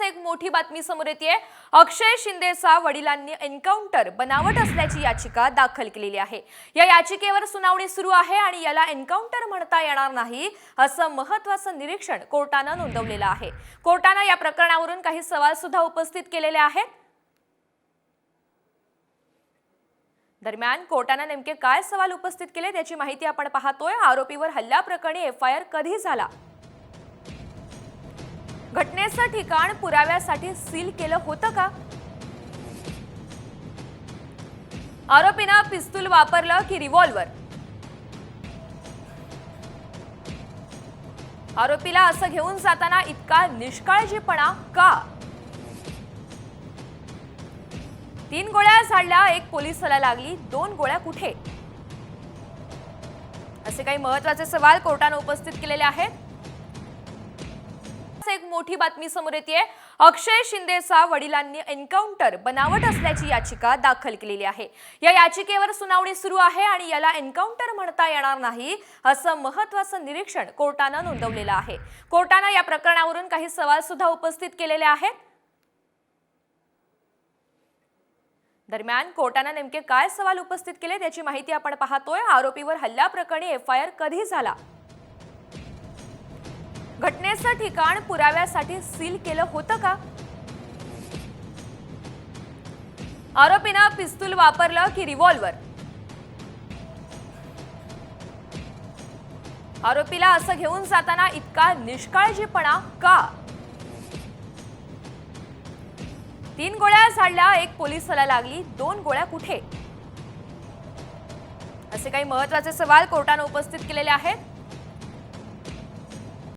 एक मोठी बातमी समोर येते। अक्षय शिंदेचा वडिलांनी एन्काउंटर बनावट असल्याची याचिका दाखल केलेली आहे। या याचिकेवर सुनावणी सुरू आहे आणि याला एन्काउंटर म्हणता येणार नाही असं महत्त्वाचं निरीक्षण कोर्टाने नोंदवलेलं आहे। कोर्टाने या प्रकरणावरून काही सवाल सुद्धा उपस्थित केलेले आहेत। दरम्यान कोर्टाने नेमके काय सवाल उपस्थित केले त्याची माहिती आपण पाहतोय। आरोपीवर हल्ल्याप्रकरणी एफआयआर कधी झाला, घटनेचं ठिकाण पुराव्यासाठी सील केलं होतं का, आरोपीनं पिस्तूल वापरलं की रिव्हॉल्वर, आरोपीला असं घेऊन जाताना इतका निष्काळजीपणा का, 3 गोळ्या झाडल्या, एक पोलिसाला लागली, 2 गोळ्या कुठे, असे काही महत्त्वाचे सवाल कोर्टाने उपस्थित केलेले आहेत। एक मोठी बातमी समोर येते। अक्षय शिंदेचा वडिलांनी एन्काउंटर बनावट असल्याची याचिका दाखल केलेली आहे। या याचिकेवर सुनावणी सुरू आहे आणि याला एन्काउंटर म्हणता येणार नाही असं महत्त्वाचं निरीक्षण कोर्टाने नोंदवलेलं आहे। कोर्टाने या प्रकरणावरून काही सवाल सुद्धा उपस्थित केलेले आहेत। दरम्यान कोर्टाने नेमके काय सवाल उपस्थित केले त्याची माहिती आपण पाहतोय। आरोपीवर हल्ल्याप्रकरणी एफआयआर कधी झाला, घटनेचं ठिकाण पुराव्यासाठी सील केलं होतं का, आरोपीनं पिस्तूल वापरलं की रिव्हॉल्वर, आरोपीला असं घेऊन जाताना इतका निष्काळजीपणा का, 3 गोळ्या झाडल्या, एक पोलिसाला लागली, 2 गोळ्या कुठे, असे काही महत्त्वाचे सवाल कोर्टाने उपस्थित केलेले आहेत।